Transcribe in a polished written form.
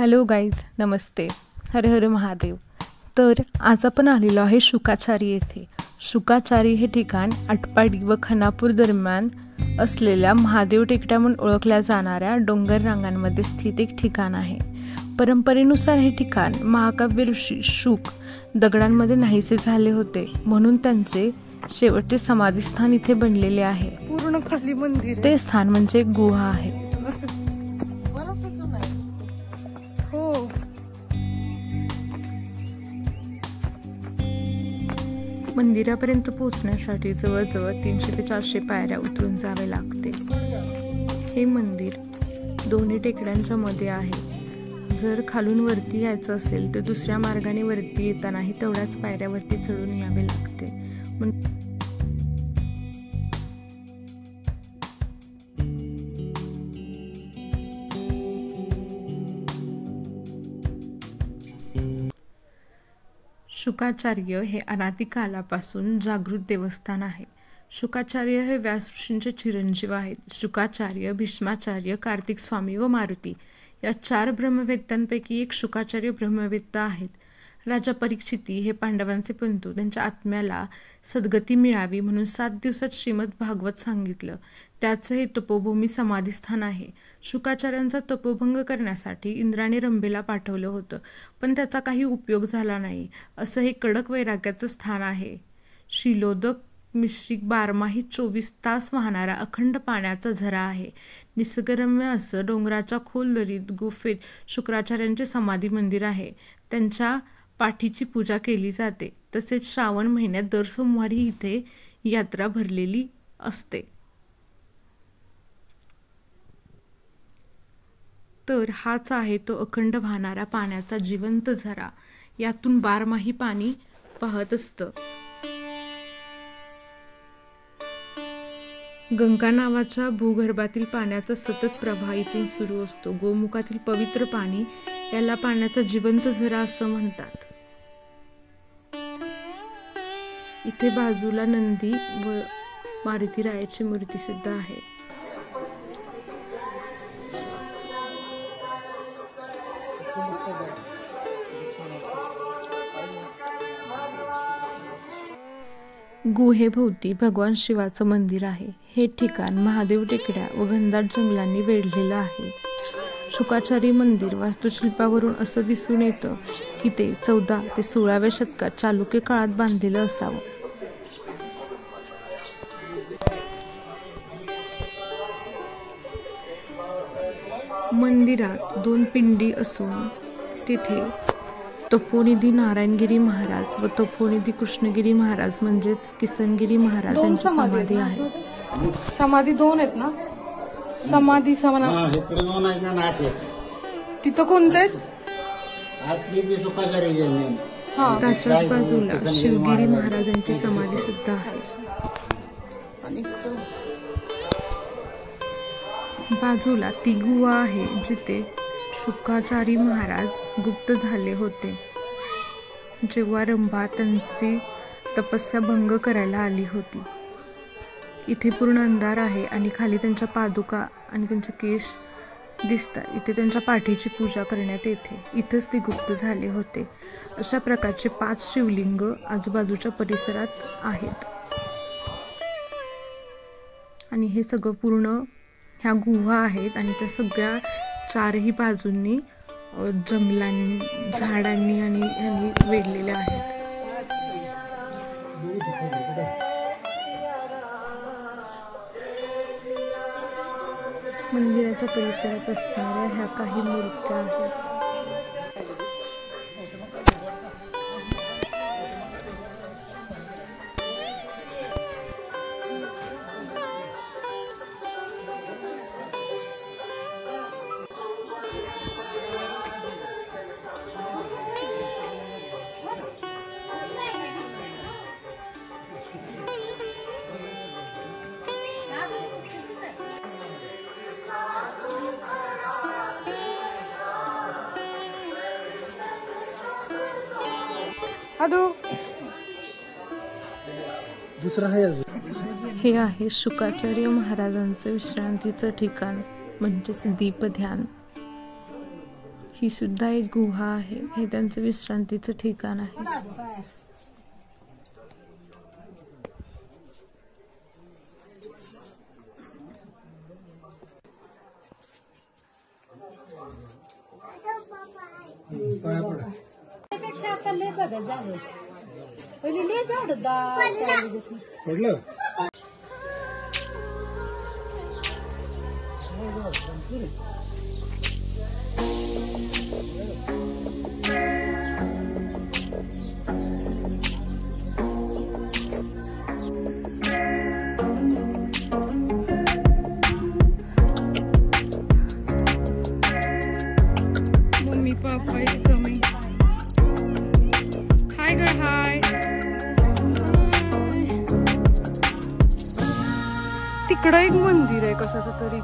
Hello guys, नमस्ते. हर हर महादेव. तर आज आपण आलेलो आहे शुकाचारी येथे. शुकाचारी हे ठिकाण आटपाडी व खानापूर दरम्यान असलेल्या महादेव टेकड्या म्हणून ओळखल्या जाणाऱ्या डोंगर रांगांमध्ये स्थित एक ठिकाण आहे. परंपरेनुसार हे ठिकाण महाकाव्य ऋषी शुक दगडांमध्ये नाहीसे झाले होते, म्हणून त्यांचे शेवटचे समाधीस्थान इथे बनलेले आहे. पूर्ण खाली मंदिर. ते स्थान म्हणजे एक गुहा आहे. मंदिरापर्यंत पोहोचण्यासाठी जवळजवळ 300 ते 400 पायऱ्या उतरून जावे लागते. हे मंदिर दोन्ही टेकड्यांच्या मध्ये आहे. जर खालून वरती यायचं असेल तर दुसऱ्या मार्गाने वरती येतानाही तेवढ्याच पायऱ्या वरती चढून यावे लागते. शुकाचार्य हे अनादी कालापासून जागृत देवस्थान आहे. शुकाचार्य हे व्यास ऋषींचे चिरंजीव आहेत. शुकाचार्य, भीष्माचार्य, कार्तिक स्वामी व मारुती या 4 ब्रह्मवेत्तांपैकी एक शुकाचार्य ब्रह्मवेत्ता आहेत. राजा परीक्षिती हे पांडवांचे पंतू, त्यांच्या आत्म्याला सद्गती मिळावी म्हणून 7 दिवसात श्रीमद भागवत सांगितलं. त्याचं हे तपोभूमी समाधीस्थान आहे. शुकाचार्यांचा तपोभंग करण्यासाठी इंद्राने रंभेला पाठवलं होतं, पण त्याचा काही उपयोग झाला नाही. असं हे कडक वैराग्याचं स्थान आहे. शिलोदक मिश्रिक 12माही 24 तास वाहणारा अखंड पाण्याचा झरा आहे. निसर्गरम्य असं डोंगराच्या खोल दरीत गुफेत शुक्राचार्यांचे समाधी मंदिर आहे. त्यांच्या पाठीची पूजा केली जाते. तसेच श्रावण महिन्यात दर सोमवारी इथे यात्रा भरलेली असते. तर हाच आहे तो अखंड वाहणारा पाण्याचा जिवंत झरा. यातून 12माही पाणी वाहत असतं. गंगा नावाच्या भूगर्भातील पाण्याचा सतत प्रवाह इथून सुरू असतो. गोमुखातील पवित्र पाणी याला पाण्याचा जिवंत झरा असं म्हणतात. इथे बाजूला नंदी व मारुती रायाची मूर्ती सुद्धा आहे. गुहेभोवती भगवान शिवाचं मंदिर आहे. हे ठिकाण महादेव टेकड्या व घनदाट जंगलांनी वेढलेलं आहे. शुकाचारी मंदिर वास्तुशिल्पावरून असं दिसून येतं की ते 14 ते 16व्या शतकात चालुक्य काळात बांधलेलं असावं. मंदिरात 2 पिंडी असून तिथे तपोनिधी नारायणगिरी महाराज व तपोनिधी कृष्णगिरी महाराज म्हणजेच किसनगिरी महाराज यांची समाधी आहे. समाधी 2 आहेत ना? समाधी तिथं कोणते? त्याच्याच बाजूला शिवगिरी महाराजांची समाधी सुद्धा आहे. बाजूला ती गुहा आहे जिथे शुकाचारी महाराज गुप्त झाले होते, जेव्हा रंभा त्यांची तपस्या भंग करायला आली होती. इथे पूर्ण अंधार आहे आणि खाली त्यांच्या पादुका आणि त्यांचे केश दिसतात. इथे त्यांच्या पाठीची पूजा करण्यात येते. इथंच ते गुप्त झाले होते. अशा प्रकारचे 5 शिवलिंग आजूबाजूच्या परिसरात आहेत. आणि हे सगळं पूर्ण ह्या गुहा आहेत आणि त्या सगळ्या 4ही बाजूंनी जंगलांनी, झाडांनी आणि ह्यांनी वेढलेल्या आहेत. मंदिराच्या परिसरात असणाऱ्या ह्या काही मूर्त्या आहेत. हे आहे शुकाचार्य महाराजांचं विश्रांतीचं ठिकाण म्हणजेच दीपध्यान. ही सुद्धा एक गुहा आहे. हे त्यांचं विश्रांतीचं ठिकाण आहे. मम्मी पप्पा एकदम हाय ग हाय. तिकडं एक मंदिर आहे कशाचं तरी.